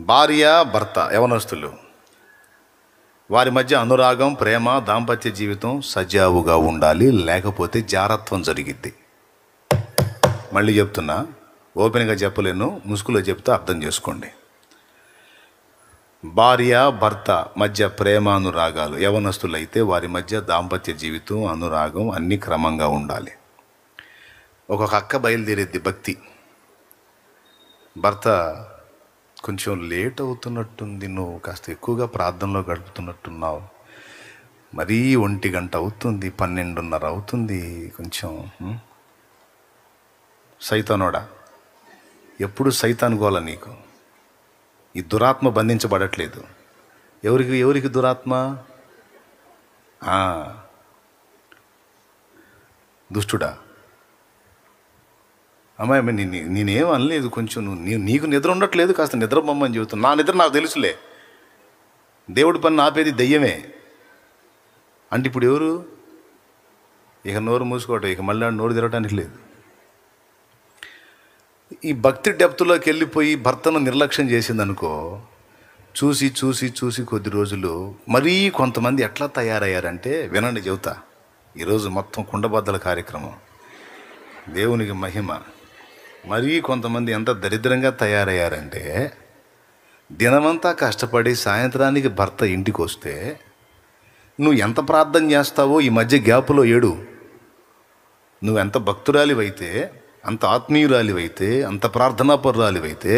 భార్య భర్త యవనస్తులు, వారి మధ్య అనురాగం, ప్రేమ, దాంపత్య జీవితం సజావుగా ఉండాలి, లేకపోతే జారత్వం జరిగిద్ది. మళ్ళీ చెప్తున్నా, ఓపెన్గా చెప్పలేను, ముసుగులో చెప్తే అర్థం చేసుకోండి. భార్య భర్త మధ్య ప్రేమ అనురాగాలు యవనస్తులైతే వారి మధ్య దాంపత్య జీవితం, అనురాగం అన్నీ క్రమంగా ఉండాలి. ఒక్కొక్క అక్క బయలుదేరేద్ది భక్తి. భర్త కొంచెం లేట్ అవుతున్నట్టుంది, నువ్వు కాస్త ఎక్కువగా ప్రార్థనలో గడుపుతున్నట్టున్నావు, మరీ 1 గంట అవుతుంది, 12:30 అవుతుంది, కొంచెం సైతానోడా, ఎప్పుడు సైతాన్ గోల నీకు. ఈ దురాత్మ బంధించబడట్లేదు. ఎవరికి దురాత్మ? దుష్టుడా. అమ్మాయి, నేనేం అనలేదు, కొంచెం నీకు నిద్ర ఉండట్లేదు, కాస్త నిద్ర బొమ్మని చెబుతున్నా. నా నిద్ర నాకు తెలుసులే, దేవుడి పని ఆపేది దెయ్యమే అంటే ఇప్పుడు ఎవరు? ఇక నోరు మూసుకోవటం, ఇక మళ్ళీ నోరు తిరగటానికి లేదు. ఈ భక్తి డెప్త్లోకి వెళ్ళిపోయి భర్తను నిర్లక్ష్యం చేసిందనుకో, చూసి చూసి చూసి కొద్ది రోజులు మరీ కొంతమంది ఎట్లా తయారయ్యారంటే, వినండి చెబుతా. ఈరోజు మొత్తం కుండబద్దల కార్యక్రమం, దేవునికి మహిమ. మరీ కొంతమంది ఎంత దరిద్రంగా తయారయ్యారంటే, దినమంతా కష్టపడి సాయంత్రానికి భర్త ఇంటికి వస్తే నువ్వు ఎంత ప్రార్థన చేస్తావో ఈ మధ్య గ్యాపులో ఏడు. నువ్వెంత భక్తురాలివైతే, అంత ఆత్మీయురాలివైతే, అంత ప్రార్థనాపరురాలివైతే,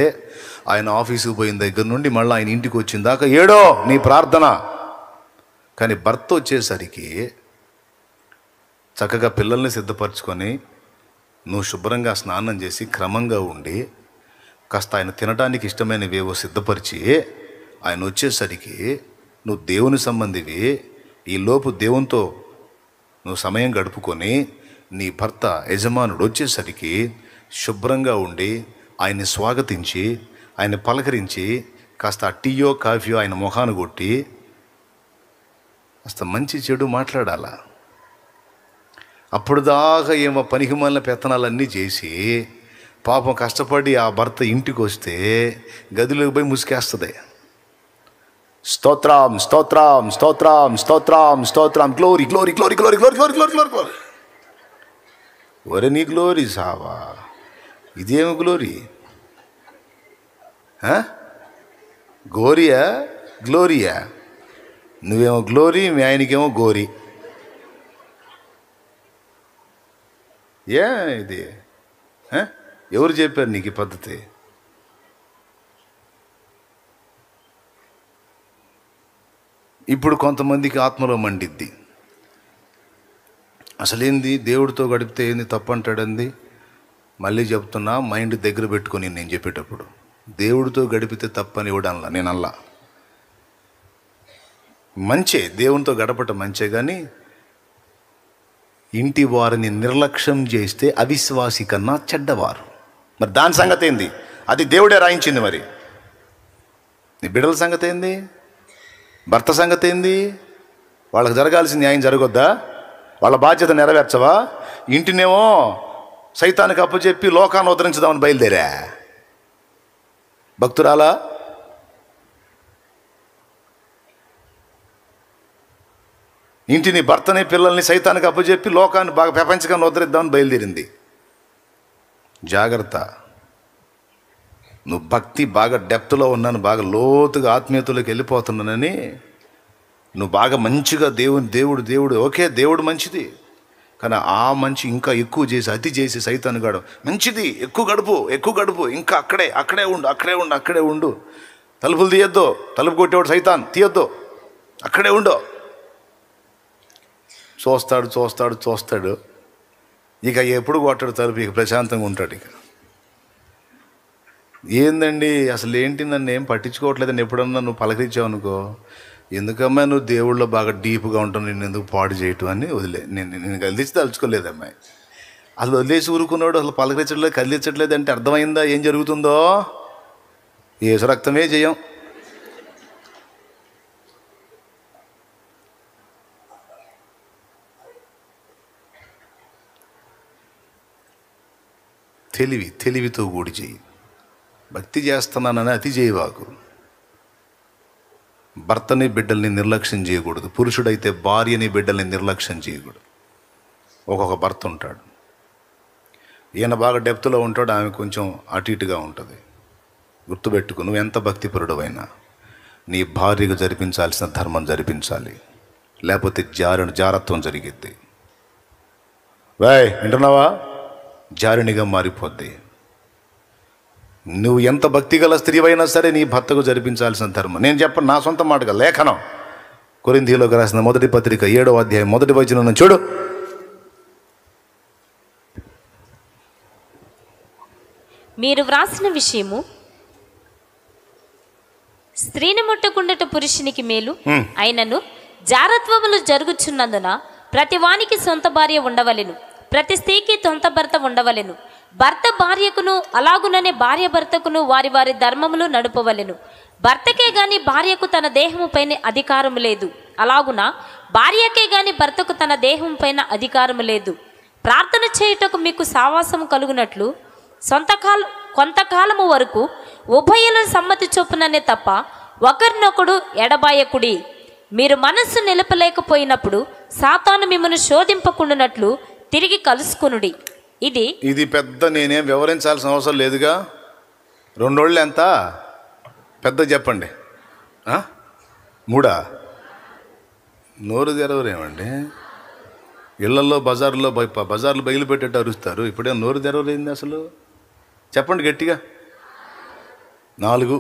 ఆయన ఆఫీసుకు పోయిన దగ్గర నుండి మళ్ళీ ఆయన ఇంటికి వచ్చిన దాకా ఏడో నీ ప్రార్థన. కానీ భర్త వచ్చేసరికి చక్కగా పిల్లల్ని సిద్ధపరచుకొని నువ్వు శుభ్రంగా స్నానం చేసి క్రమంగా ఉండి కాస్త ఆయన తినడానికి ఇష్టమైనవేవో సిద్ధపరిచి ఆయన వచ్చేసరికి నువ్వు దేవుని సంబంధివి. ఈలోపు దేవునితో నువ్వు సమయం గడుపుకొని నీ భర్త యజమానుడు వచ్చేసరికి శుభ్రంగా ఉండి ఆయన్ని స్వాగతించి ఆయన పలకరించి కాస్త టీయో కాఫీయో ఆయన మొహాన్ని కొట్టి కాస్త మంచి చెడు మాట్లాడాలా. అప్పుడు దాకా ఏమో పనికిమాలిన పెత్తనాలన్నీ చేసి పాపం కష్టపడి ఆ భర్త ఇంటికి వస్తే గదిలోకి పోయి ముసుకేస్తుంది. స్తోత్రం స్తోత్రం స్తోత్రం స్తోత్రం స్తోత్రం, glory glory glory glory glory glory glory glory glory. ఒరే నీ గ్లోరీ సావా, ఇదేమి గ్లోరీ? గోరియా గ్లోరియా? నువ్వేమో గ్లోరీ, మీ ఆయనకేమో గోరీ. ఇది ఎవరు చెప్పారు నీకు ఈ పద్ధతి? ఇప్పుడు కొంతమందికి ఆత్మలో మండిద్ది. అసలేంది దేవుడితో గడిపితే ఏంది తప్పు అంటాడంది. మళ్ళీ చెప్తున్నా, మైండ్ దగ్గర పెట్టుకొని నేను చెప్పేటప్పుడు, దేవుడితో గడిపితే తప్పని ఇవ్వడంలా నేను అల్లా. మంచే, దేవునితో గడపటం మంచే, కానీ ఇంటి వారిని నిర్లక్ష్యం చేస్తే అవిశ్వాసి కన్నా చెడ్డవారు. మరి దాని సంగతి ఏంది? అది దేవుడే రాయించింది. మరి నీ బిడ్డల సంగతి ఏంది? భర్త సంగతి ఏంది? వాళ్ళకి జరగాల్సిన న్యాయం జరగొద్దా? వాళ్ళ బాధ్యత నెరవేర్చవా? ఇంటినేమో సైతానికి అప్పచెప్పి లోకాన్ని ఉద్ధరించుదామని బయలుదేరా భక్తురాలా? ఇంటిని, భర్తని, పిల్లల్ని సైతానికి అప్పచెప్పి లోకాన్ని బాగా ప్రపంచకాన్ని ఉద్ధరిద్దామని బయలుదేరింది. జాగ్రత్త. నువ్వు భక్తి బాగా డెప్త్లో ఉన్నాను, బాగా లోతుగా ఆత్మీయతలోకి వెళ్ళిపోతున్నానని నువ్వు బాగా మంచిగా దేవుడు ఓకే, దేవుడు మంచిది, కానీ ఆ మంచి ఇంకా ఎక్కువ చేసి అతి చేసి సైతాను గాడు మంచిది, ఎక్కువ గడుపు, ఇంకా అక్కడే ఉండు, తలుపులు తీయొద్దు, తలుపు కొట్టేవాడు సైతాన్, తీయొద్దు, అక్కడే ఉండు. చూస్తాడు, ఇక ఎప్పుడు కొట్టాడు తలుపు, ఇక ప్రశాంతంగా ఉంటాడు. ఇక ఏందండి అసలు ఏంటి, నన్ను ఏం పట్టించుకోవట్లేదని ఎప్పుడన్నా నువ్వు పలకరించావు అనుకో, ఎందుకమ్మా నువ్వు దేవుళ్ళలో బాగా డీప్గా ఉంటావు, నేను ఎందుకు పాడు చేయటం అని నేను కదిలించి తలుచుకోలేదు అమ్మాయి. అసలు వదిలేసి ఊరుకున్నాడు, అసలు పలకరించట్లేదు, కదిలించట్లేదు అంటే అర్థమైందా ఏం జరుగుతుందో? యేసు రక్తమే జయం. తెలివితో కూడి చెయ్యి. భక్తి చేస్తున్నానని అతి చేయవాకు. భర్తని బిడ్డల్ని నిర్లక్ష్యం చేయకూడదు. పురుషుడైతే భార్యని బిడ్డల్ని నిర్లక్ష్యం చేయకూడదు. ఒక్కొక్క భర్త ఉంటాడు, ఈయన బాగా డెప్త్లో ఉంటాడు, ఆమె కొంచెం అటు ఇటుగా ఉంటుంది. గుర్తుపెట్టుకు, నువ్వు ఎంత భక్తిపరుడవైనా నీ భార్యకు జరిపించాల్సిన ధర్మం జరిపించాలి, లేకపోతే జారత్వం జరిగిద్ది. వింటున్నావా? జారినిగా మారిపోద్ది. నువ్వు ఎంత భక్తి గల స్త్రీవైనా సరే నీ భర్తకు జరిపించాల్సిన ధర్మం. నేను చెప్పను, నా సొంత మాటగా లేఖనం. కొరింథీయులకు రాసిన మొదటి పత్రిక 7వ అధ్యాయం 1వ వచనం చూడు. మీరు వ్రాసిన విషయము స్త్రీని ముట్టకుండట పురుషునికి మేలు అయినను జారత్వములు జరుగుచున్నందున ప్రతి వానికి సొంత భార్య ఉండవలెను, ప్రతి స్త్రీకి సొంత భర్త ఉండవలెను. భర్త భార్యకును అలాగుననే భార్య భర్తకును వారి వారి ధర్మములు నడుపవలెను. భర్తకే గాని భార్యకు తన దేహము పైన అధికారము లేదు, అలాగున భార్యకే గాని భర్తకు తన దేహం పైన అధికారము లేదు. ప్రార్థన చేయుటకు మీకు సావాసము కలుగునట్లు కొంతకాలము వరకు ఉభయుల సమ్మతి చొప్పుననే తప్ప ఒకరినొకడు ఎడబాయకుడి. మీరు మనస్సు నిలపలేకపోయినప్పుడు సాతాను మిమ్మల్ని శోధింపకుండానట్లు తిరిగి కలుసుకునుడి. ఇది పెద్ద నేనేం వివరించాల్సిన అవసరం లేదుగా. 2 రోజులు ఎంత పెద్ద చెప్పండి. 3 నోరు తెరవరేమండి. ఇళ్లలో బజార్లు బయలు పెట్టేట్టు అరుస్తారు. ఇప్పుడే నోరు తెరవలేంది అసలు? చెప్పండి గట్టిగా. 4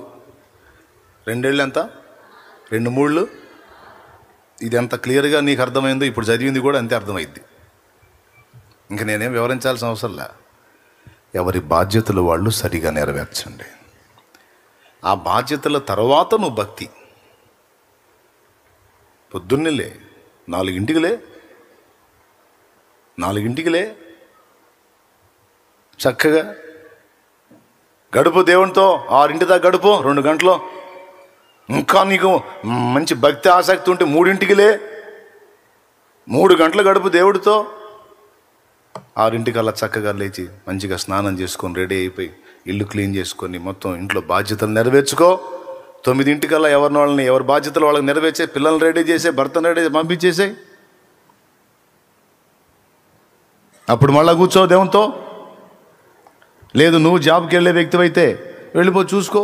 2 ఏళ్ళు ఎంత? 2 3. ఇది ఎంత క్లియర్గా నీకు అర్థమైందో ఇప్పుడు చదివింది కూడా అంతే అర్థమైద్ది. ఇంక నేనేం వివరించాల్సిన అవసరంలా. ఎవరి బాధ్యతలు వాళ్ళు సరిగా నెరవేర్చండి. ఆ బాధ్యతల తర్వాత నువ్వు భక్తి. పొద్దున్నేలే 4ంటికి లే చక్కగా గడుపు దేవునితో. 6 దాకా గడుపు, 2 గంటలు. ఇంకా నీకు మంచి భక్తి ఆసక్తి ఉంటే 3ంటికి లే, 3 గంటలు గడుపు దేవుడితో. 6 చక్కగా లేచి మంచిగా స్నానం చేసుకొని రెడీ అయిపోయి ఇల్లు క్లీన్ చేసుకొని మొత్తం ఇంట్లో బాధ్యతలు నెరవేర్చుకో. 9 ఎవరి బాధ్యతలు వాళ్ళకి నెరవేర్చే, పిల్లల్ని రెడీ చేసే, భర్తను రెడీ పంపించేసే. అప్పుడు మళ్ళా కూర్చో దేవునితో. లేదు నువ్వు జాబ్కి వెళ్ళే వ్యక్తివైతే వెళ్ళిపో, చూసుకో.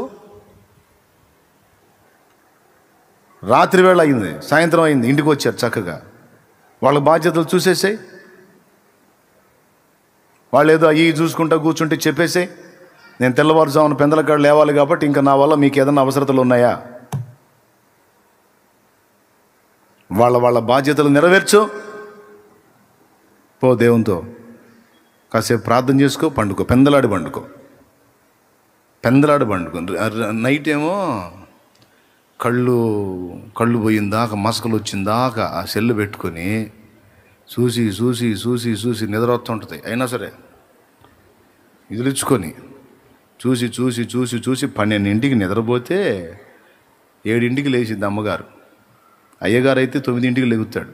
రాత్రి వేళ అయింది, సాయంత్రం అయింది, ఇంటికి వచ్చారు చక్కగా. వాళ్ళ బాధ్యతలు చూసేసాయి. వాళ్ళు ఏదో అయ్యి చూసుకుంటా కూర్చుంటే చెప్పేసి, నేను తెల్లవారుజామున పెందలకాడు లేవాలి కాబట్టి ఇంకా నా వల్ల మీకు ఏదైనా అవసరతలు ఉన్నాయా? వాళ్ళ బాధ్యతలు నెరవేర్చు. పో దేవునితో కాసేపు ప్రార్థన చేసుకో, పెందలాడి పండుకో. నైట్ ఏమో కళ్ళు పోయిందాక, మసకలు వచ్చిందాకా ఆ సెల్లు పెట్టుకొని చూసి చూసి చూసి చూసి నిద్ర వస్తుంటుంది. అయినా సరే ఇదిలిచ్చుకొని చూసి చూసి చూసి చూసి 12ంటికి నిద్రపోతే 7ంటికి లేచిద్ది అమ్మగారు. అయ్యగారు అయితే 9ంటికి లేగుతాడు.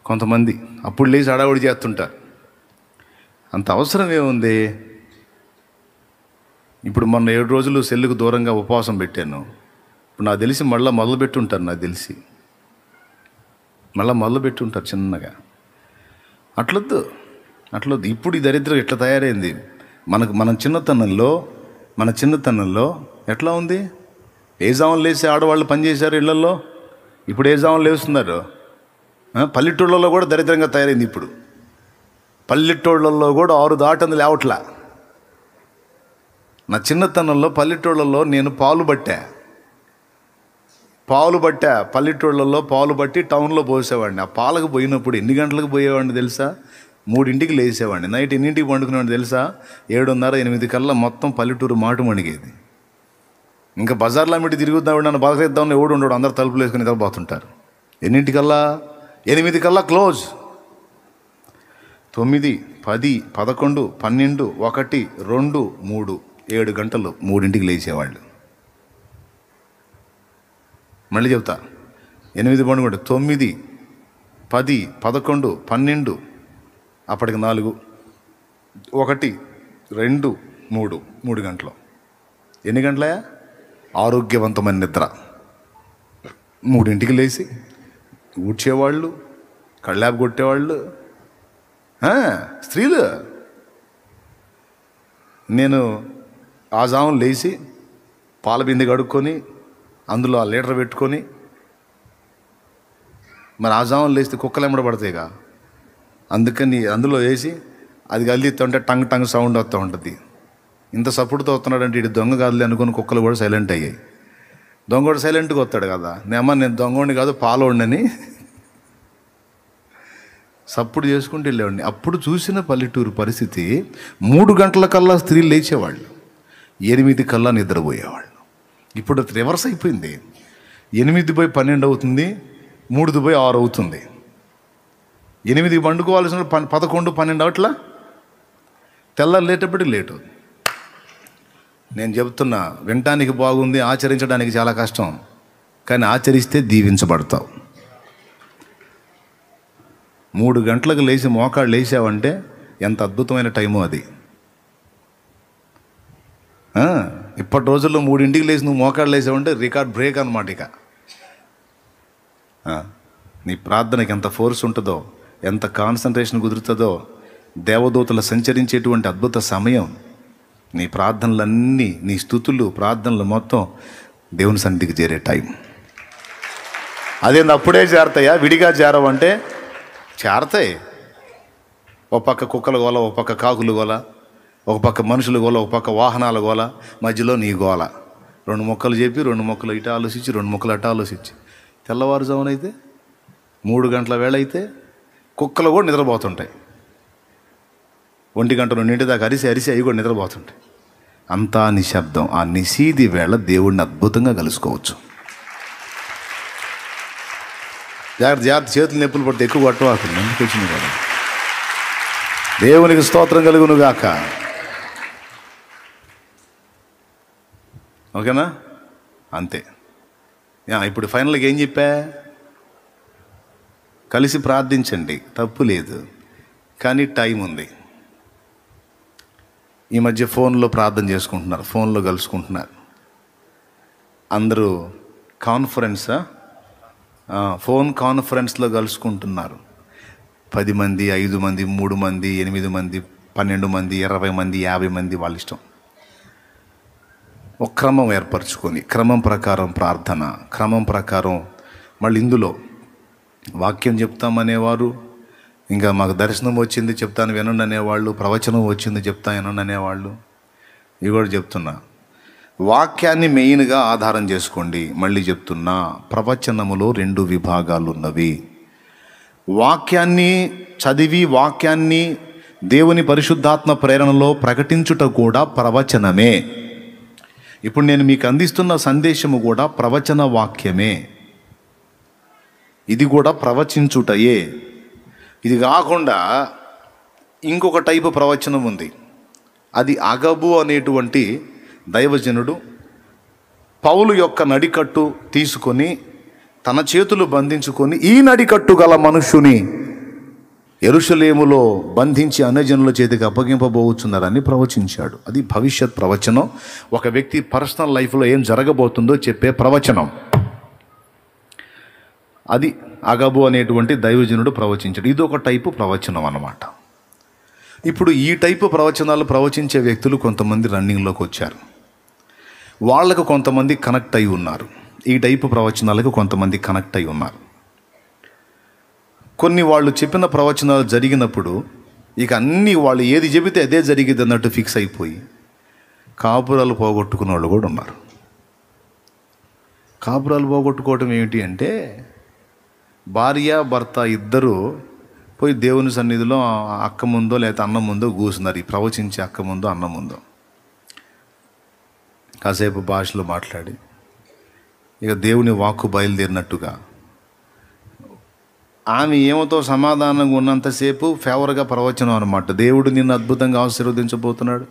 కొంతమంది అప్పుడు లేచి హడావుడి చేస్తుంటారు. అంత అవసరం ఏముంది? ఇప్పుడు మొన్న 7 రోజులు సెల్లుకు దూరంగా ఉపవాసం పెట్టాను. ఇప్పుడు నాకు తెలిసి మళ్ళీ మొదలుపెట్టుంటారు. మళ్ళీ మొదలుపెట్టుంటారు చిన్నగా. అట్లొద్దు. ఇప్పుడు ఈ దరిద్రం ఎట్లా తయారైంది? మన చిన్నతనంలో ఎట్లా ఉంది? ఏ జాములు లేసి ఆడవాళ్ళు పనిచేశారు ఇళ్లలో. ఇప్పుడు ఏ జాములు లేస్తున్నారు? పల్లెటూళ్ళలో కూడా దరిద్రంగా తయారైంది. ఇప్పుడు పల్లెటూళ్ళల్లో కూడా 6 దాటంది లేవట్లా. నా చిన్నతనంలో పల్లెటూళ్ళలో నేను పాలు పట్టా. పల్లెటూళ్ళల్లో పాలు పట్టి టౌన్లో పోసేవాడిని. ఆ పాలకు పోయినప్పుడు ఎన్ని గంటలకు పోయేవాడిని తెలుసా? 3ంటికి లేచేవాడిని. నైట్ ఎన్నింటికి పండుకునేవాడిని తెలుసా? 7:30 8 కల్లా మొత్తం పల్లెటూరు మాటు మణిగేది. ఇంకా బజార్లో మిట్టి తిరుగుతాడు, నన్ను బలసేద్దామని ఎవడు ఉండడు, అందరు తలుపులు వేసుకుని నిద్రపోతుంటారు. ఎన్నింటికల్లా? 8 కల్లా క్లోజ్. 9 10 11 12 1 2 3 7 గంటలు 3ంటికి లేచేవాళ్ళు. మళ్ళీ చెప్తా, 8 పండుగ 9 10 11 12 అప్పటికి 4 1 2 3 3 గంటలు. ఎన్ని గంటలయా? ఆరోగ్యవంతమైన నిద్ర. 3ంటికి లేచి ఊడ్చేవాళ్ళు, కళ్ళాపు కొట్టేవాళ్ళు స్త్రీలు. నేను ఆ జామున లేచి పాల బిందె కడుక్కొని అందులో ఆ లీటర్ పెట్టుకొని, మరి ఆ జామున లేస్తే కుక్కలు ఎమ్మడబడతాయిగా, అందుకని అందులో వేసి అది కలిదిస్తుంటే టంగ్ టంగ్ సౌండ్ వస్తూ ఉంటుంది. ఇంత సపోర్ట్తో వస్తున్నాడంటే ఇటు దొంగ కాదులే అనుకుని కుక్కలు కూడా సైలెంట్ అయ్యాయి. దొంగ కూడా సైలెంట్గా వస్తాడు కదా, నేను దొంగోడిని కాదు పాలోడిని సప్పుడు చేసుకుంటూ వెళ్ళేవాడిని. అప్పుడు చూసిన పల్లెటూరు పరిస్థితి 3 గంటలకల్లా స్త్రీలు లేచేవాళ్ళు, 8 కల్లా నిద్రపోయేవాళ్ళు. ఇప్పుడు రివర్స్ అయిపోయింది. 8/12 అవుతుంది, 3/6 అవుతుంది. 8కి పండుకోవాల్సిన 11, 12 అవట్లా తెల్లారు లేటప్పటికి లేటు. నేను చెప్తున్నా, వినటానికి బాగుంది, ఆచరించడానికి చాలా కష్టం. కానీ ఆచరిస్తే దీవించబడతావు. 3 గంటలకు లేచి మోకాళ్ళు లేచావంటే ఎంత అద్భుతమైన టైమో అది. ఇప్పటి రోజుల్లో 3ంటికి లేచి నువ్వు మోకాళ్ళు లేచావంటే రికార్డ్ బ్రేక్ అన్నమాట. ఇక నీ ప్రార్థనకి ఎంత ఫోర్స్ ఉంటుందో, ఎంత కాన్సన్ట్రేషన్ కుదురుతుందో, దేవదూతలు సంచరించేటువంటి అద్భుత సమయం. నీ ప్రార్థనలన్నీ, నీ స్తుతులు, ప్రార్థనలు మొత్తం దేవుని సన్నిధికి చేరే టైం. అదేంది అప్పుడే చేరతాయా? విడిగా చేరవంటే చేరతాయి. ఒక పక్క కుక్కల గోల, ఒక పక్క కాకులు గోల, ఒక పక్క మనుషుల గోల, ఒక పక్క వాహనాల గోల, మధ్యలో నీ గోల. 2 మొక్కలు చెప్పి 2 మొక్కలు ఇటు ఆలోచించి 2 మొక్కలు అటు ఆలోచించి తెల్లవారుజామునైతే 3 గంటల వేళ అయితే కుక్కలు కూడా నిద్రపోతుంటాయి. 1 గంట 2 దాకా అరిసి అవి కూడా నిద్రపోతుంటాయి. అంతా నిశ్శబ్దం. ఆ నిశీది వేళ దేవుడిని అద్భుతంగా కలుసుకోవచ్చు. జాగ్రత్త, చేతులు నొప్పులు పడితే ఎక్కువ కొట్టవాకండి. ఎందుకు వచ్చింది కదా. దేవునికి స్తోత్రం కలుగును గాక. ఓకేనా? అంతే. ఇప్పుడు ఫైనల్గా ఏం చెప్పా? కలిసి ప్రార్థించండి, తప్పు లేదు, కానీ టైం ఉంది. ఈ మధ్య ఫోన్లో ప్రార్థన చేసుకుంటున్నారు, ఫోన్లో కలుసుకుంటున్నారు అందరూ. ఫోన్ కాన్ఫరెన్స్లో కలుసుకుంటున్నారు. 10 మంది, 5 మంది, 3 మంది, 8 మంది, 12 మంది, 20 మంది, 50 మంది, వాళ్ళ ఇష్టం. ఒక క్రమం ఏర్పరచుకొని, క్రమం ప్రకారం ప్రార్థన, క్రమం ప్రకారం. మళ్ళీ ఇందులో వాక్యం చెప్తామనేవారు, ఇంకా మాకు దర్శనం వచ్చింది చెప్తాను వినండి అనేవాళ్ళు, ప్రవచనం వచ్చింది చెప్తాను వినండి అనేవాళ్ళు. ఇవి కూడా చెప్తున్నా, వాక్యాన్ని మెయిన్గా ఆధారం చేసుకోండి. మళ్ళీ చెప్తున్నా, ప్రవచనములో 2 విభాగాలు ఉన్నవి. వాక్యాన్ని చదివి వాక్యాన్ని దేవుని పరిశుద్ధాత్మ ప్రేరణలో ప్రకటించుట కూడా ప్రవచనమే. ఇప్పుడు నేను మీకు అందిస్తున్న సందేశము కూడా ప్రవచన వాక్యమే. ఇది కూడా ప్రవచించుటయే. ఇది కాకుండా ఇంకొక టైపు ప్రవచనం ఉంది. అది అగబు అనేటువంటి దైవజనుడు పౌలు యొక్క నడికట్టు తీసుకొని తన చేతులు బంధించుకొని, ఈ నడికట్టు గల మనుష్యుని యెరూషలేములో బంధించి అన్యజనుల చేతికి అప్పగింపబోతున్నారని ప్రవచించాడు. అది భవిష్యత్ ప్రవచనం. ఒక వ్యక్తి పర్సనల్ లైఫ్లో ఏం జరగబోతుందో చెప్పే ప్రవచనం. అది అగబు అనేటువంటి దైవజనుడు ప్రవచించాడు. ఇది ఒక టైపు ప్రవచనం అన్నమాట. ఇప్పుడు ఈ టైపు ప్రవచనాలు ప్రవచించే వ్యక్తులు కొంతమంది రన్నింగ్లోకి వచ్చారు. వాళ్ళకు కొంతమంది కనెక్ట్ అయి ఉన్నారు. ఈ టైపు ప్రవచనాలకు కొంతమంది కనెక్ట్ అయి ఉన్నారు. కొన్ని వాళ్ళు చెప్పిన ప్రవచనాలు జరిగినప్పుడు ఇక అన్నీ వాళ్ళు ఏది చెబితే అదే జరిగింది అన్నట్టు ఫిక్స్ అయిపోయి కాపురాలు పోగొట్టుకున్న వాళ్ళు కూడా ఉన్నారు. కాపురాలు పోగొట్టుకోవటం ఏమిటి అంటే, భార్య భర్త ఇద్దరు పోయి దేవుని సన్నిధిలో అక్క ముందో లేకపోతే అన్నం ముందో కూర్చున్నారు. ఈ ప్రవచించే అక్క ముందో అన్నం ముందో కాసేపు భాషలో మాట్లాడి ఇక దేవుని వాక్కు బయలుదేరినట్టుగా ఆమె ఏమతో సమాధానంగా ఉన్నంతసేపు ఫేవర్గా ప్రవచనం అనమాట. దేవుడు నిన్ను అద్భుతంగా ఆశీర్వదించబోతున్నాడు,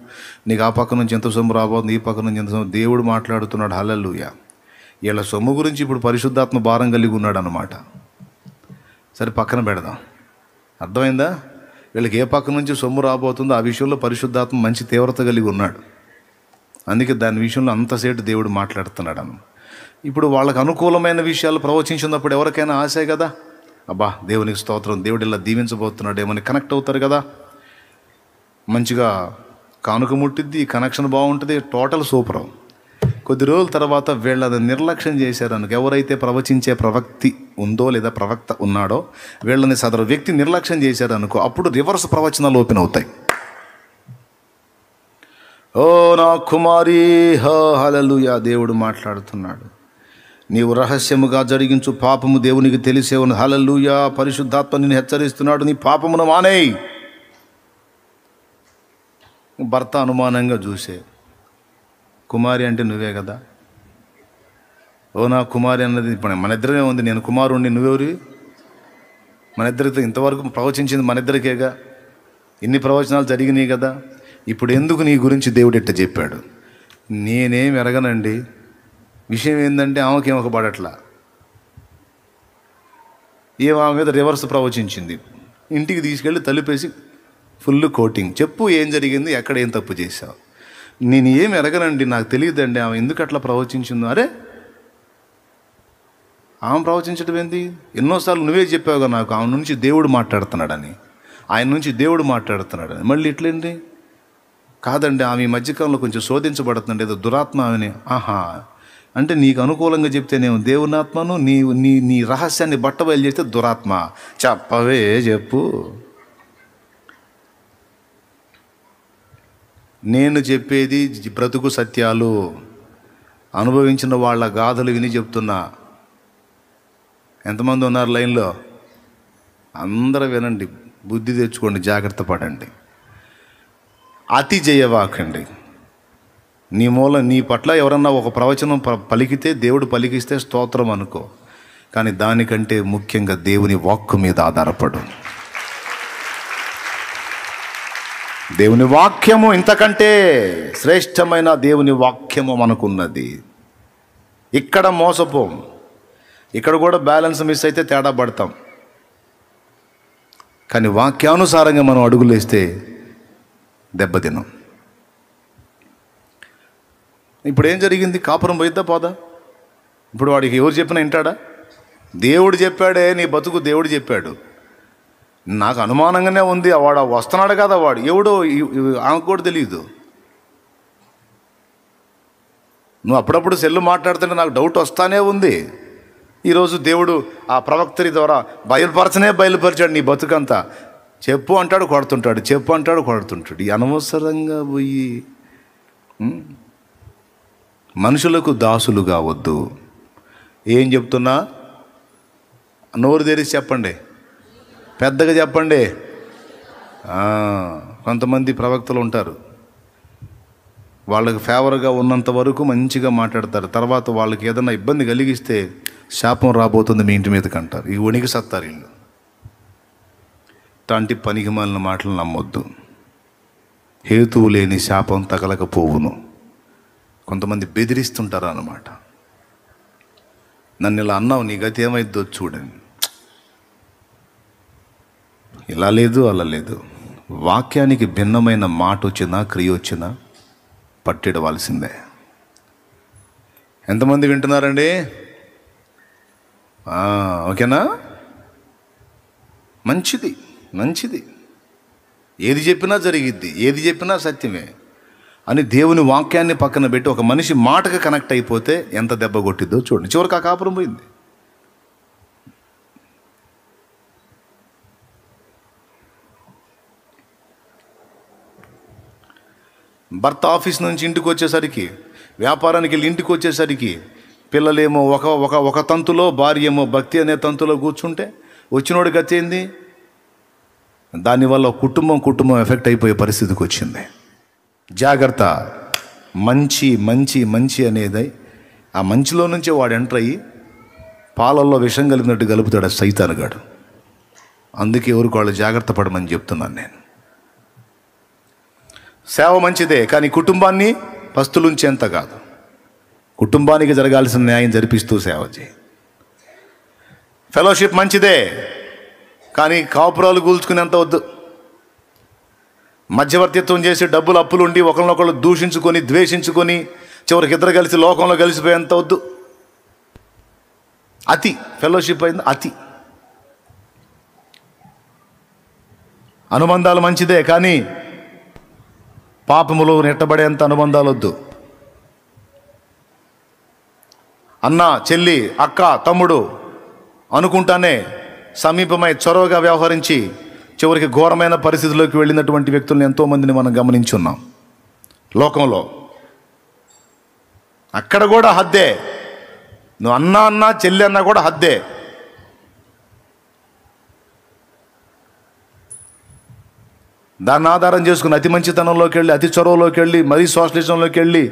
నీకు ఆ పక్క నుంచి ఎంత సొమ్ము రాబోతుంది, ఈ పక్క నుంచి ఎంత సొమ్ము, దేవుడు మాట్లాడుతున్నాడు. హల్లెలూయా. వీళ్ళ సొమ్ము గురించి ఇప్పుడు పరిశుద్ధాత్మ భారం కలిగి ఉన్నాడు అన్నమాట. సరే పక్కన పెడదాం. అర్థమైందా? వీళ్ళకి ఏ పక్క నుంచి సొమ్ము రాబోతుందో ఆ విషయంలో పరిశుద్ధాత్మ మంచి తీవ్రత కలిగి ఉన్నాడు. అందుకే దాని విషయంలో అంతసేటు దేవుడు మాట్లాడుతున్నాడు అన్న. ఇప్పుడు వాళ్ళకు అనుకూలమైన విషయాలు ప్రవచించినప్పుడు ఎవరికైనా ఆశే కదా, అబ్బా దేవునికి స్తోత్రం, దేవుడు ఇలా దీవించబోతున్నాడు ఏమని కనెక్ట్ అవుతారు కదా. మంచిగా కానుక ముట్టిద్ది, కనెక్షన్ బాగుంటుంది, టోటల్ సూపర్. కొద్ది రోజుల తర్వాత వీళ్ళది నిర్లక్ష్యం చేశారనుకో, ఎవరైతే ప్రవచించే ప్రవక్తి ఉందో లేదా ప్రవక్త ఉన్నాడో వీళ్ళని సదరు వ్యక్తి నిర్లక్ష్యం చేశారనుకో, అప్పుడు రివర్స్ ప్రవచనాలు ఓపెన్ అవుతాయి. ఓ నా కుమారి, హల్లెలూయా, దేవుడు మాట్లాడుతున్నాడు, నీవు రహస్యముగా జరిగించు పాపము దేవునికి తెలిసేవను, హల్లెలూయా, పరిశుద్ధాత్మ నిన్ను హెచ్చరిస్తున్నాడు, నీ పాపమును మానేయ్. భర్త అనుమానంగా చూసే, కుమారి అంటే నువ్వే కదా, ఓ నా కుమారి అన్నది ఇప్పుడు మన ఇద్దరే ఉంది, నేను కుమారుణ్ణి, నువ్వెవరి, మన ఇద్దరితో ఇంతవరకు ప్రవచించింది మన ఇద్దరికేగా, ఇన్ని ప్రవచనాలు జరిగినాయి కదా, ఇప్పుడు ఎందుకు నీ గురించి దేవుడు ఎట్ట చెప్పాడు? నేనేం ఎరగనండి. విషయం ఏంటంటే ఆమెకేం ఒక పడట్లా, ఆమె మీద రివర్స్ ప్రవచించింది. ఇంటికి తీసుకెళ్ళి తలుపేసి ఫుల్ కోటింగ్, చెప్పు ఏం జరిగింది, ఎక్కడ ఏం తప్పు చేశావు. నేను ఏం ఎరగనండి, నాకు తెలియదండి ఆమె ఎందుకు అట్లా ప్రవచించిందో. అరే ఆమె ప్రవచించడం ఏంది, ఎన్నోసార్లు నువ్వే చెప్పావుగా నాకు ఆమె నుంచి దేవుడు మాట్లాడుతున్నాడని, ఆయన నుంచి దేవుడు మాట్లాడుతున్నాడని, మళ్ళీ ఇట్లేంటి? కాదండి ఆమె ఈ మధ్యకాలంలో కొంచెం శోధించబడుతుందండి, ఏదో దురాత్మ అని. ఆహా, అంటే నీకు అనుకూలంగా చెప్తేనేమో దేవుని ఆత్మను, నీ రహస్యాన్ని బట్టబయలు చేస్తే దురాత్మ. చెప్పవే, చెప్పు. నేను చెప్పేది బ్రతుకు సత్యాలు, అనుభవించిన వాళ్ళ గాథలు విని చెప్తున్నా. ఎంతమంది ఉన్నారు లైన్లో? అందరూ వినండి, బుద్ధి తెచ్చుకోండి, జాగ్రత్త పడండి, అతి చేయవాకండి. నీ పట్ల ఎవరన్నా ఒక ప్రవచనం పలికితే, దేవుడు పలికిస్తే స్తోత్రం అనుకో, కానీ దానికంటే ముఖ్యంగా దేవుని వాక్కు మీద ఆధారపడు. దేవుని వాక్యము, ఇంతకంటే శ్రేష్టమైన దేవుని వాక్యము మనకున్నది. ఇక్కడ మోసపోం, ఇక్కడ కూడా బ్యాలెన్స్ మిస్ అయితే తేడా పడతాం, కానీ వాక్యానుసారంగా మనం అడుగులేస్తే దెబ్బతిన్నాం. ఇప్పుడు ఏం జరిగింది? కాపురం పోయిద్దా పోదా? ఇప్పుడు వాడికి ఎవరు చెప్పినా వింటాడా? దేవుడు చెప్పాడే, నీ బతుకు దేవుడు చెప్పాడు. నాకు అనుమానంగానే ఉంది, వాడు వస్తున్నాడు కదా, వాడు ఎవడో ఆమెకు కూడా తెలియదు. నువ్వు అప్పుడప్పుడు సెల్లు మాట్లాడుతుంటే నాకు డౌట్ వస్తానే ఉంది. ఈరోజు దేవుడు ఆ ప్రవక్తరి ద్వారా బయలుపరిచాడు నీ బతుకంతా. చెప్పు అంటాడు, కొడుతుంటాడు, చెప్పు అంటాడు, కొడుతుంటాడు. ఈ అనవసరంగా పోయి మనుషులకు దాసులు కావద్దు. ఏం చెప్తున్నా? నోరు తెరిచి చెప్పండి, పెద్దగా చెప్పండి. కొంతమంది ప్రవక్తలు ఉంటారు, వాళ్ళకి ఫేవర్గా ఉన్నంత వరకు మంచిగా మాట్లాడతారు, తర్వాత వాళ్ళకి ఏదైనా ఇబ్బంది కలిగిస్తే శాపం రాబోతుంది మీ ఇంటి మీదకి అంటారు. ఈ వణికి సత్తారు వీళ్ళు. ఇట్లాంటి పనికి మాలిన మాటలు నమ్మొద్దు. హేతువు లేని శాపం తగలకపోవును. కొంతమంది బెదిరిస్తుంటారు అన్నమాట. నన్ను ఇలా అన్నావు, నీ గతి ఏమైద్దో చూడండి. ఇలా లేదు, అలా లేదు. వాక్యానికి భిన్నమైన మాట వచ్చినా, క్రియ వచ్చినా పట్టిడవలసిందే. ఎంతమంది వింటున్నారండి? ఓకేనా? మంచిది, మంచిది. ఏది చెప్పినా జరిగిద్ది, ఏది చెప్పినా సత్యమే అని దేవుని వాక్యాన్ని పక్కన పెట్టి ఒక మనిషి మాటకు కనెక్ట్ అయిపోతే ఎంత దెబ్బ కొట్టిద్దో చూడండి. చివరికి ఆ కాపురం పోయింది. భర్త ఆఫీస్ నుంచి ఇంటికి వచ్చేసరికి, వ్యాపారానికి వెళ్ళి ఇంటికి వచ్చేసరికి పిల్లలేమో ఒక తంతులో, భార్య ఏమో భక్తి అనే తంతులో కూర్చుంటే వచ్చినోడి గతి ఏంది? దానివల్ల కుటుంబం ఎఫెక్ట్ అయిపోయే పరిస్థితికి వచ్చింది. జాగ్రత్త. మంచి మంచి మంచి అనేది ఆ మంచిలో నుంచే వాడు ఎంటర్ అయ్యి పాలల్లో విషం కలిపినట్టు కలుపుతాడు సైతానుగాడు. అందుకే ఎవరికి వాళ్ళు జాగ్రత్త పడమని చెప్తున్నాను నేను. సేవ మంచిదే, కానీ కుటుంబాన్ని పస్తులుంచేంత కాదు. కుటుంబానికి జరగాల్సిన న్యాయం జరిపిస్తూ సేవ చేయి. ఫెలోషిప్ మంచిదే, కానీ కాపురాలు కూల్చుకునేంత వద్దు. మధ్యవర్తిత్వం చేసి డబ్బులు అప్పులుండి ఒకరినొకళ్ళు దూషించుకొని, ద్వేషించుకొని, చివరికి ఇద్దరు కలిసి లోకంలో కలిసిపోయేంత వద్దు. అతి, ఫెలోషిప్ అయింది అతి. అనుబంధాలు మంచిదే, కానీ పాపములో నెట్టబడేంత అనుబంధాలు వద్దు. అన్న, చెల్లి, అక్క, తమ్ముడు అనుకుంటానే సమీపమై చొరవగా వ్యవహరించి చివరికి ఘోరమైన పరిస్థితుల్లోకి వెళ్ళినటువంటి వ్యక్తులను ఎంతోమందిని మనం గమనించున్నాం లోకంలో. అక్కడ కూడా హద్దే. నువ్వు అన్నా చెల్లి అన్నా కూడా హద్దే. దాన్ని ఆధారం చేసుకుని అతి మంచితనంలోకి వెళ్ళి, అతి చొరవలోకి వెళ్ళి, మరీ సోషలిజంలోకి వెళ్ళి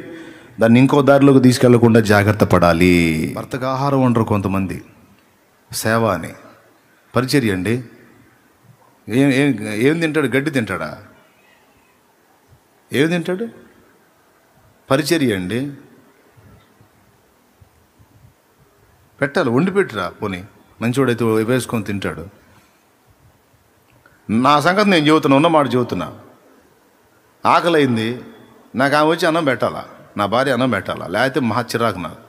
దాన్ని ఇంకో దారిలోకి తీసుకెళ్లకుండా జాగ్రత్త పడాలి. భర్తకు ఆహారం ఉండరు కొంతమంది, సేవ అని. పరిచర్య అండి. ఏం తింటాడు? గడ్డి తింటాడా? ఏమి తింటాడు? పరిచర్య అండి. పెట్టాలి, వండి పెట్టిరా. పోనీ మంచివాడైతే వేసుకొని తింటాడు. నా సంగతి నేను చెబుతున్నా, ఉన్నమాట చెబుతున్నా. ఆకలి అయింది, నాకు ఆమె వచ్చి అన్నం పెట్టాలా, నా భార్య అన్నం పెట్టాలా, లేకపోతే మహా చిరాకు నాకు.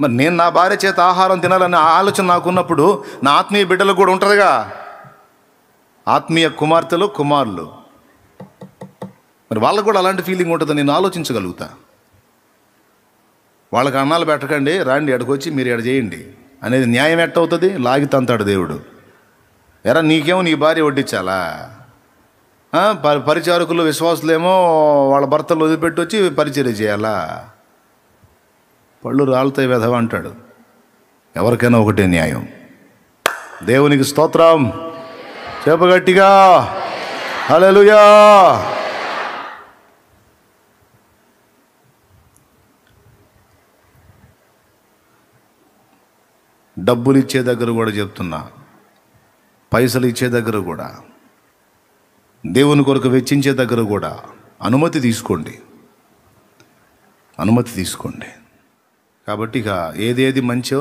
మరి నేను నా భార్య చేత ఆహారం తినాలనే ఆలోచన నాకున్నప్పుడు నా ఆత్మీయ బిడ్డలకు కూడా ఉంటుందిగా, ఆత్మీయ కుమార్తెలు, కుమారులు. మరి వాళ్ళకు కూడా అలాంటి ఫీలింగ్ ఉంటుందని నేను ఆలోచించగలుగుతా. వాళ్ళకి అన్నాలు పెట్టకండి, రాండి ఎడకొచ్చి మీరు ఎడ చేయండి అనేది న్యాయం ఎట్టవుతుంది? లాగి తంతాడు దేవుడు. ఎరా నీకేమో నీ భార్య వడ్డించాలా? పరిచారకులు, విశ్వాసులేమో వాళ్ళ భర్తలు వదిలిపెట్టి వచ్చి పరిచర్య చేయాలా? పళ్ళు రాలుతాయి వెధవ అంటాడు. ఎవరికైనా ఒకటే న్యాయం. దేవునికి స్తోత్రం చెప్పగట్టిగా. హల్లెలూయా. డబ్బులు ఇచ్చే దగ్గర కూడా చెప్తున్నా, పైసలు ఇచ్చే దగ్గర కూడా, దేవుని కొరకు వెచ్చించే దగ్గర కూడా అనుమతి తీసుకోండి, అనుమతి తీసుకోండి. కాబట్టి ఇక ఏదేది మంచో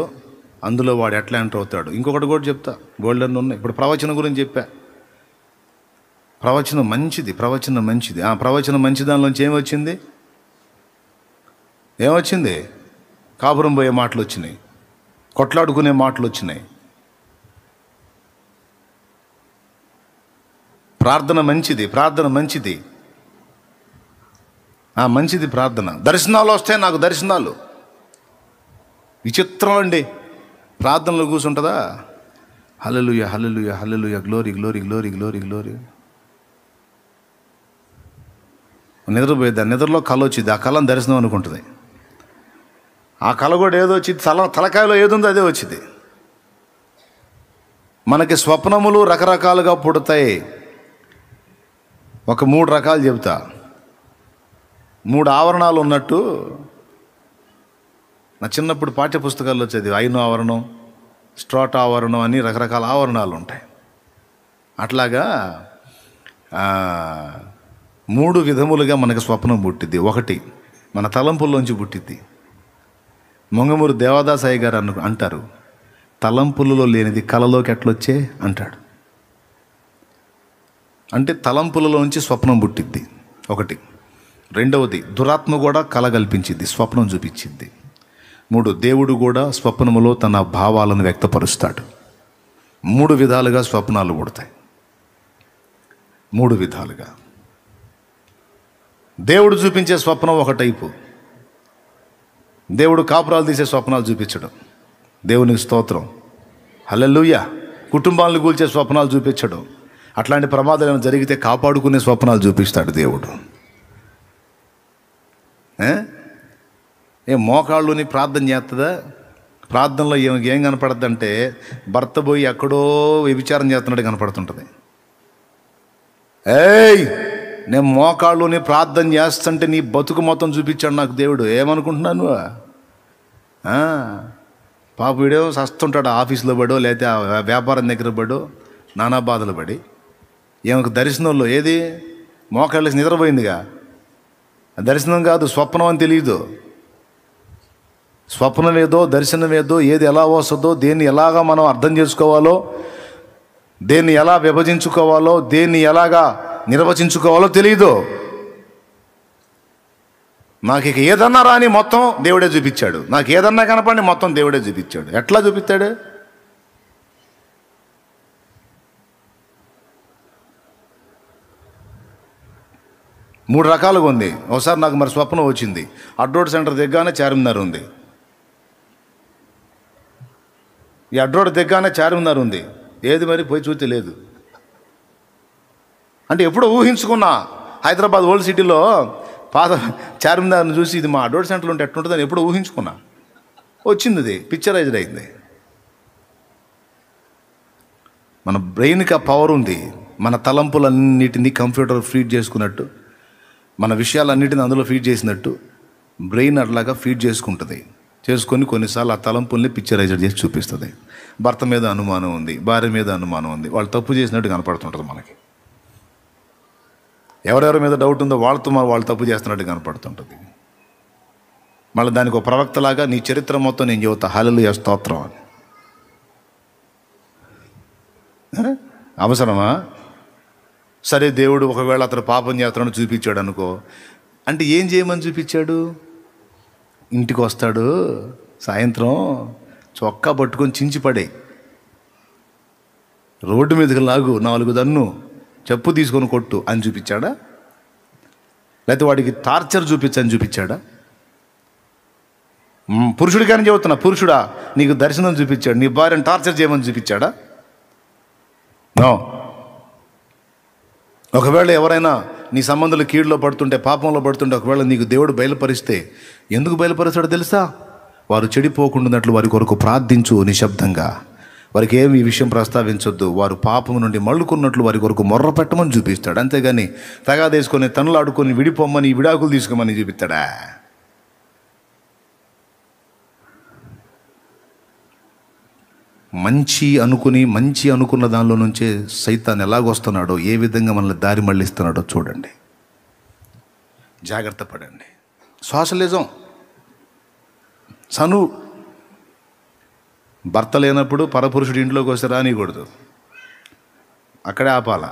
అందులో వాడు ఎట్లా ఎంటర్ అవుతాడు. ఇంకొకటి కూడా చెప్తా, గోల్డెన్ ఉన్నాయి. ఇప్పుడు ప్రవచనం గురించి చెప్పా. ప్రవచనం మంచిది, ప్రవచనం మంచిది. ప్రవచనం మంచి దానిలోంచి ఏమొచ్చింది? ఏమొచ్చింది? కాపురం పోయే మాటలు వచ్చినాయి, కొట్లాడుకునే మాటలు వచ్చినాయి. ప్రార్థన మంచిది, ప్రార్థన మంచిది, మంచిది ప్రార్థన. దర్శనాలు వస్తాయి నాకు, దర్శనాలు విచిత్రం అండి. ప్రార్థనలో కూర్చుంటుందా? Hallelujah, hallelujah, hallelujah, glory, glory, glory, glory, glory. నిద్రపోయేది, ఆ నిద్రలో కళ వచ్చింది, ఆ కళను దర్శనం అనుకుంటుంది. ఆ కళ కూడా ఏదో వచ్చింది, తలకాయలో ఏదుందో అదే వచ్చింది. మనకి స్వప్నములు రకరకాలుగా పుడతాయి. ఒక 3 రకాలు చెబుతా. 3 ఆవరణాలు ఉన్నట్టు నా చిన్నప్పుడు పాఠ్య పుస్తకాల్లో చదివి, ఐను ఆవరణం, స్ట్రాట్ ఆవరణం అని రకరకాల ఆవరణాలు ఉంటాయి. అట్లాగా 3 విధములుగా మనకు స్వప్నం పుట్టిద్ది. ఒకటి మన తలంపుల్లోంచి పుట్టిద్ది. మొంగమూరు దేవదాసయ్య గారు అంటారు, తలంపులలో లేనిది కలలోకి ఎట్లొచ్చే అంటాడు. అంటే తలంపులలోంచి స్వప్నం పుట్టిద్ది ఒకటి. రెండవది, దురాత్మ కూడా కల కల్పించింది, స్వప్నం చూపించింది. 3, దేవుడు కూడా స్వప్నములో తన భావాలను వ్యక్తపరుస్తాడు. 3 విధాలుగా స్వప్నాలు పుడతాయి. 3 విధాలుగా. దేవుడు చూపించే స్వప్నం ఒక టైపు. దేవుడు కాపురాలు తీసే స్వప్నాలు చూపించడం. దేవునికి స్తోత్రం, హల్లెలూయా. కుటుంబాలను కూల్చే స్వప్నాలు చూపించడం. అట్లాంటి ప్రమాదాలు జరిగితే కాపాడుకునే స్వప్నాలు చూపిస్తాడు దేవుడు. మోకాళ్ళుని ప్రార్థన చేస్తుందా? ప్రార్థనలో ఏం కనపడద్దు అంటే భర్త పోయి ఎక్కడో వ్యభిచారం చేస్తున్నాడు కనపడుతుంటుంది. నేను మోకాళ్ళుని ప్రార్థన చేస్తుంటే నీ బతుకు మొత్తం చూపించాడు నాకు దేవుడు. ఏమనుకుంటున్నాను? పాప వీడేమో సస్తుంటాడు, ఆఫీసులో పడో లేకపోతే వ్యాపారం దగ్గర పడో నానా బాధలు పడి. ఏమొక దర్శనంలో ఏది మోకాళ్ళకి నిద్రపోయిందిగా, దర్శనం కాదు, స్వప్నం అని తెలియదు. స్వప్నం ఏదో దర్శనం ఏదో, ఏది ఎలా వస్తుందో, దేన్ని ఎలాగా మనం అర్థం చేసుకోవాలో, దేన్ని ఎలా విభజించుకోవాలో, దేన్ని ఎలాగా నిర్వచించుకోవాలో తెలియదు. నాకు ఇక ఏదన్నా రాని మొత్తం దేవుడే చూపించాడు, నాకు ఏదన్నా కనపడి మొత్తం దేవుడే చూపించాడు. ఎట్లా చూపిస్తాడు? మూడు రకాలుగా ఉంది. ఒకసారి నాకు మరి స్వప్నం వచ్చింది, అడ్రోడ్ సెంటర్ దిగ్గానే చార్మినార్ ఉంది. ఈ అడ్రోడ్ దిగ్గానే చార్మినార్ ఉంది. ఏది మరి పోయి చూస్తే లేదు. అంటే ఎప్పుడో ఊహించుకున్నా, హైదరాబాద్ ఓల్డ్ సిటీలో పాత చార్మినార్ని చూసి ఇది మా అడ్రోడ్ సెంటర్లో ఉంటే ఎట్లుంటుందని ఎప్పుడో ఊహించుకున్నా. వచ్చింది, అది పిక్చరైజ్డ్ అయింది. మన బ్రెయిన్కి ఆ పవర్ ఉంది. మన తలంపులన్నిటినీ కంప్యూటర్ ఫీడ్ చేసుకున్నట్టు, మన విషయాలన్నిటిని అందులో ఫీడ్ చేసినట్టు బ్రెయిన్ అట్లాగా ఫీడ్ చేసుకుంటుంది. చేసుకొని కొన్నిసార్లు ఆ తలంపుల్ని పిక్చరైజ్డ్ చేసి చూపిస్తుంది. భర్త మీద అనుమానం ఉంది, భార్య మీద అనుమానం ఉంది, వాళ్ళు తప్పు చేసినట్టు కనపడుతుంటుంది మనకి. ఎవరెవరి మీద డౌట్ ఉందో వాళ్ళతో వాళ్ళు తప్పు చేస్తున్నట్టు కనపడుతుంటుంది. మళ్ళీ దానికి ఒక ప్రవక్తలాగా నీ చరిత్ర మొత్తం నేను చెబుతా, హల్లెలూయా స్తోత్రం అని. అవసరమా? సరే, దేవుడు ఒకవేళ అతను పాపం చేస్తున్నాడు చూపించాడు అనుకో, అంటే ఏం చేయమని చూపించాడు? ఇంటికి వస్తాడు సాయంత్రం, చొక్కా పట్టుకొని చించిపడే, రోడ్డు మీదకి లాగు, 4 దన్ను, చెప్పు తీసుకొని కొట్టు అని చూపించాడా? లేకపోతే వాడికి టార్చర్ చూపించని చూపించాడా? పురుషుడికని చెబుతున్నా, పురుషుడా నీకు దర్శనం చూపించాడు, నీ భార్యను టార్చర్ చేయమని చూపించాడా? నో. ఒకవేళ ఎవరైనా నీ సంబంధాలు కీడులో పడుతుంటే, పాపంలో పడుతుంటే, ఒకవేళ నీకు దేవుడు బయలుపరిస్తే, ఎందుకు బయలుపరుస్తాడో తెలుసా? వారు చెడిపోకుండాన్నట్లు వారి కొరకు ప్రార్థించు నిశ్శబ్దంగా. వారికి ఏమి ఈ విషయం ప్రస్తావించొద్దు, వారు పాపం నుండి మళ్ళుకున్నట్లు వారి కొరకు మొర్ర పెట్టమని చూపిస్తాడు. అంతేగాని తగాదేసుకొని తనులు ఆడుకొని విడిపోమ్మని, విడాకులు తీసుకోమని చూపిస్తాడా? మంచి అనుకున్న దానిలో నుంచే సైతాన్ ఎలాగొస్తున్నాడో, ఏ విధంగా మనల్ని దారి మళ్ళిస్తున్నాడో చూడండి. జాగ్రత్త పడండి. సోషలిజం, సను భర్త లేనప్పుడు పరపురుషుడు ఇంట్లోకి వస్తే రానికూడదు, అక్కడే ఆపాల.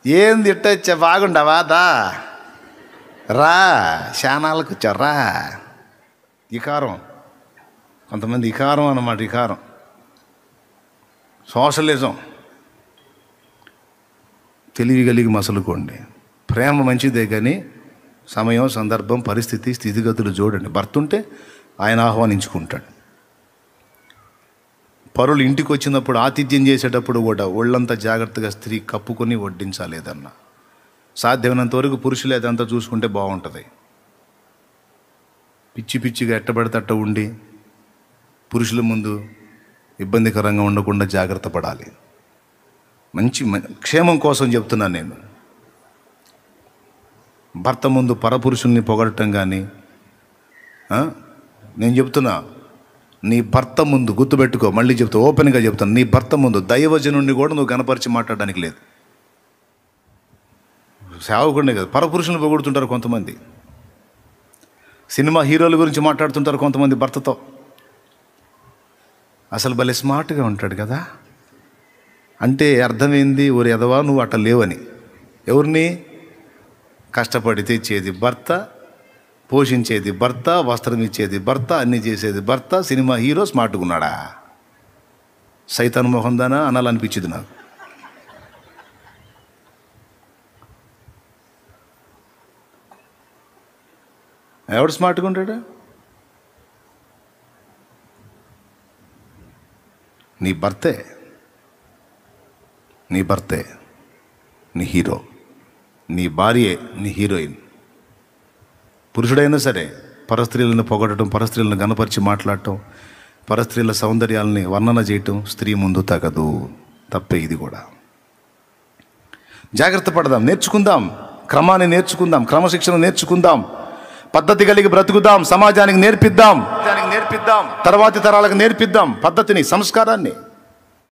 ఏంది ఇట్టచ్చా, బాగుండవా, దా రా, శానాలకు వచ్చారా. ఇకారం, కొంతమంది ఇకారం అన్నమాట, ఇకారం. సోషలిజం. తెలివి కలిగి మసలుకోండి. ప్రేమ మంచిదే కానీ సమయం, సందర్భం, పరిస్థితి, స్థితిగతులు చూడండి. భర్త ఉంటే ఆయన ఆహ్వానించుకుంటాడు. పరులు ఇంటికి వచ్చినప్పుడు ఆతిథ్యం చేసేటప్పుడు కూడా ఒళ్ళంతా జాగ్రత్తగా స్త్రీ కప్పుకొని వడ్డించాలేదన్న. సాధ్యమైనంత వరకు పురుషులు అదంతా చూసుకుంటే బాగుంటుంది. పిచ్చి పిచ్చిగా ఎట్టబడితట్ట ఉండి పురుషుల ముందు ఇబ్బందికరంగా ఉండకుండా జాగ్రత్త పడాలి. మంచి క్షేమం కోసం చెప్తున్నాను నేను. భర్త ముందు పరపురుషుల్ని పొగడటం కానీ, నేను చెప్తున్నా, నీ భర్త ముందు గుర్తుపెట్టుకో, మళ్ళీ చెప్తా, ఓపెన్గా చెప్తాను, నీ భర్త ముందు దైవజనుడిని కూడా నువ్వు కనపరిచి మాట్లాడడానికి లేదు. సేవకుడినే కదా, పరపురుషులను పొగుడుతుంటారు కొంతమంది. సినిమా హీరోల గురించి మాట్లాడుతుంటారు కొంతమంది భర్తతో. అసలు భలే స్మార్ట్గా ఉంటాడు కదా అంటే అర్థమైంది, ఓరి ఎదవా నువ్వు అట్ట లేవని. ఎవరిని? కష్టపడి తెచ్చేది భర్త, పోషించేది భర్త, వస్త్రం ఇచ్చేది భర్త, అన్నీ చేసేది భర్త. సినిమా హీరో స్మార్ట్గా ఉన్నాడా? సైతాన్ మొహం దానా అనాలనిపించింది నాకు. ఎవడు స్మార్ట్గా ఉంటాడు? నీ భర్తే నీ హీరో, నీ భార్యే నీ హీరోయిన్. పురుషుడైనా సరే పరస్త్రీలను పొగడటం, పరస్త్రీలను గనపరిచి మాట్లాడటం, పరస్త్రీల సౌందర్యాలని వర్ణన చేయటం స్త్రీ ముందు తగదు. తప్పే ఇది కూడా. జాగ్రత్త పడదాం, నేర్చుకుందాం, క్రమాన్ని నేర్చుకుందాం, క్రమశిక్షణ నేర్చుకుందాం, పద్ధతి కలిగి బ్రతుకుదాం, సమాజానికి నేర్పిద్దాం, తర్వాతి తరాలకు నేర్పిద్దాం పద్ధతిని, సంస్కారాన్ని.